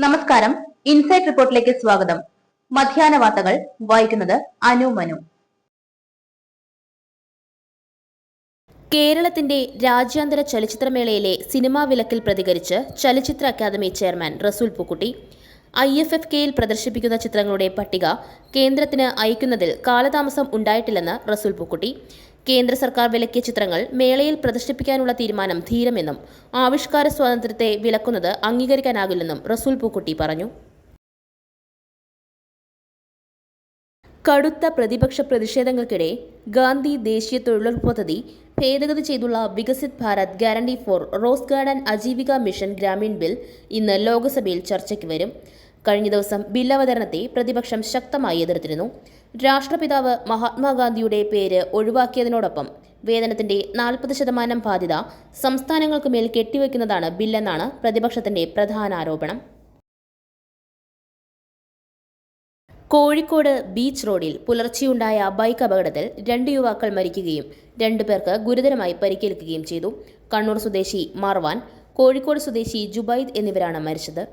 നമസ്കാരം. ഇൻസൈറ്റ് റിപ്പോർട്ടിലേക്ക് സ്വാഗതം. മധ്യാഹ്ന വാർത്തകൾ വായിക്കുന്നത് അനു മനു. കേരളത്തിന്റെ രാജ്യാന്തര ചലച്ചിത്രമേളയിലെ സിനിമാ വിലക്കിൽ പ്രതികരിച്ച് ചലച്ചിത്ര അക്കാദമി ചെയർമാൻ റസൂൽ പൂക്കുട്ടി. IFFKയിൽ പ്രദർശിപ്പിക്കുന്ന ചിത്രങ്ങളുടെ പട്ടിക കേന്ദ്രത്തിന് അയക്കുന്നതിൽ കാലതാമസം ഉണ്ടായിട്ടില്ലെന്ന് റസൂൽ പൂക്കുട്ടി. കേന്ദ്ര സർക്കാർ വിലക്കിയ ചിത്രങ്ങൾ മേളയിൽ പ്രദർശിപ്പിക്കാനുള്ള തീരുമാനം ധീരമെന്നും ആവിഷ്കാര സ്വാതന്ത്ര്യത്തെ വിലക്കുന്നത് അംഗീകരിക്കാനാകില്ലെന്നും റസൂൽ പൂക്കുട്ടി പറഞ്ഞു. കടുത്ത പ്രതിപക്ഷ പ്രതിഷേധങ്ങൾക്കിടെ ഗാന്ധി ദേശീയ തൊഴിലുറപ്പ് പദ്ധതി ഭേദഗതി ചെയ്തുള്ള Viksit Bharat guarantee for Rozgar and Ajeevika mission Gramin bill ഇന്ന് ലോക്സഭയിൽ ചർച്ചയ്ക്ക് വരും. കഴിഞ്ഞ ദിവസം ബിൽ അവതരണത്തെ പ്രതിപക്ഷം ശക്തമായി എതിർത്തിരുന്നു. രാഷ്ട്രപിതാവ് മഹാത്മാഗാന്ധിയുടെ പേര് ഒഴിവാക്കിയതിനോടൊപ്പം വേതനത്തിന്റെ 40% ബാധ്യത സംസ്ഥാനങ്ങൾക്ക് മേൽ കെട്ടിവെക്കുന്നതാണ് ബില്ലെന്നാണ് പ്രതിപക്ഷത്തിന്റെ പ്രധാന ആരോപണം. കോഴിക്കോട് ബീച്ച് റോഡിൽ പുലർച്ചെയുണ്ടായ ബൈക്ക് അപകടത്തിൽ 2 യുവാക്കൾ മരിക്കുകയും 2 പേർക്ക് ഗുരുതരമായി പരിക്കേൽക്കുകയും ചെയ്തു. കണ്ണൂർ സ്വദേശി മർവാൻ, കോഴിക്കോട് സ്വദേശി ജുബൈദ് എന്നിവരാണ് മരിച്ചത്.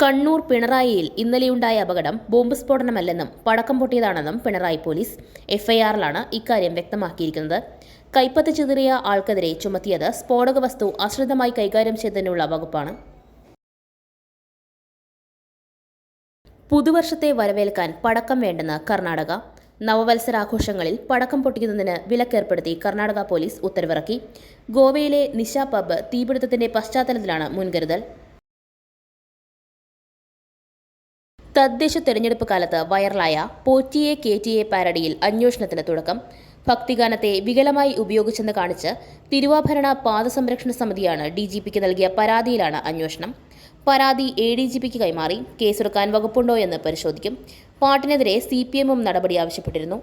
കണ്ണൂർ പിണറായിയിൽ ഇന്നലെയുണ്ടായ അപകടം ബോംബ് സ്ഫോടനമല്ലെന്നും പടക്കം പൊട്ടിയതാണെന്നും പിണറായി പോലീസ് FIRലാണ് ഇക്കാര്യം വ്യക്തമാക്കിയിരിക്കുന്നത്. കൈപ്പത്തി ചിതറിയ ആൾക്കെതിരെ ചുമത്തിയത് സ്ഫോടക വസ്തു അശ്രദ്ധമായി കൈകാര്യം ചെയ്തതിനുള്ള വകുപ്പാണ്. പുതുവർഷത്തെ വരവേൽക്കാൻ പടക്കം വേണ്ടെന്ന് കർണാടക. നവവത്സരാഘോഷങ്ങളിൽ പടക്കം പൊട്ടിക്കുന്നതിന് വിലക്കേർപ്പെടുത്തി കർണാടക പോലീസ് ഉത്തരവിറക്കി. ഗോവയിലെ നിശ പബ് തീപിടുത്തത്തിന്റെ പശ്ചാത്തലത്തിലാണ് മുൻകരുതൽ. തദ്ദേശ തെരഞ്ഞെടുപ്പ് കാലത്ത് വൈറലായ പോറ്റിയെ കേറ്റിയെ പാരഡിയിൽ അന്വേഷണത്തിന് തുടക്കം. ഭക്തിഗാനത്തെ വികലമായി ഉപയോഗിച്ചെന്ന് കാണിച്ച് തിരുവാഭരണ പാദസംരക്ഷണ സമിതിയാണ് DGPക്ക് നൽകിയ പരാതിയിലാണ് അന്വേഷണം. പരാതി ADGPക്ക് കൈമാറി. കേസെടുക്കാൻ വകുപ്പുണ്ടോ എന്ന് പരിശോധിക്കും. പാട്ടിനെതിരെ CPMഉം നടപടി ആവശ്യപ്പെട്ടിരുന്നു.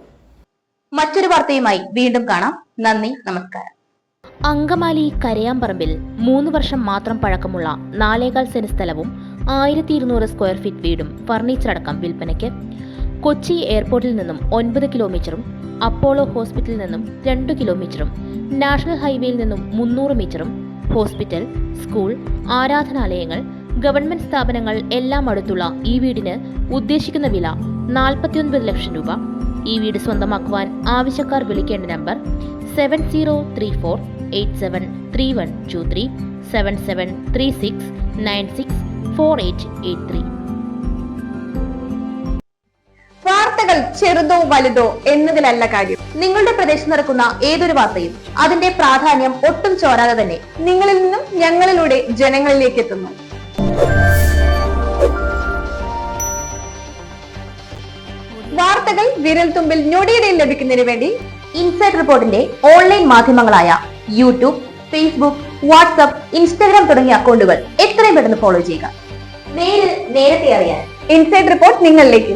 മറ്റൊരു വാർത്തയുമായി വീണ്ടും കാണാം. നന്ദി, നമസ്കാരം. അങ്കമാലി കരയാമ്പറമ്പിൽ 3 വർഷം മാത്രം പഴക്കമുള്ള 4.25 സെന്റ് സ്ഥലവും 1200 സ്ക്വയർ ഫീറ്റ് വീടും ഫർണിച്ചർ അടക്കം വിൽപ്പനയ്ക്ക്. കൊച്ചി എയർപോർട്ടിൽ നിന്നും 9 കിലോമീറ്ററും അപ്പോളോ ഹോസ്പിറ്റലിൽ നിന്നും 2 കിലോമീറ്ററും നാഷണൽ ഹൈവേയിൽ നിന്നും 300 മീറ്ററും ഹോസ്പിറ്റൽ, സ്കൂൾ, ആരാധനാലയങ്ങൾ, ഗവൺമെന്റ് സ്ഥാപനങ്ങൾ എല്ലാം അടുത്തുള്ള ഈ വീടിന് ഉദ്ദേശിക്കുന്ന വില 49 ലക്ഷം രൂപ. ഈ വീട് സ്വന്തമാക്കുവാൻ ആവശ്യക്കാർ വിളിക്കേണ്ട നമ്പർ 7034873123 7736964883. വാർത്തകൾ ചെറുതോ വലുതോ എന്നതിലല്ല കാര്യം. നിങ്ങളുടെ പ്രദേശത്ത് നടക്കുന്ന ഏതൊരു വാർത്തയും അതിന്റെ പ്രാധാന്യം ഒട്ടും ചോരാതെ തന്നെ നിങ്ങളിൽ നിന്നും ഞങ്ങളിലൂടെ ജനങ്ങളിലേക്ക് എത്തുന്നു. വാർത്തകൾ വിരൽ തുമ്പിൽ ഞൊടിയിടയിൽ ലഭിക്കുന്നതിന് വേണ്ടി ഇൻസൈറ്റ് റിപ്പോർട്ടിന്റെ ഓൺലൈൻ മാധ്യമങ്ങളായ യൂട്യൂബ്, ഫേസ്ബുക്ക്, വാട്സ്ആപ്പ്, ഇൻസ്റ്റാഗ്രാം തുടങ്ങിയ അക്കൗണ്ടുകൾ എത്രയും പെട്ടെന്ന് ഫോളോ ചെയ്യുക. നേരത്തെ അറിയാൻ ഇൻസൈറ്റ് റിപ്പോർട്ട് നിങ്ങളിലേക്ക്.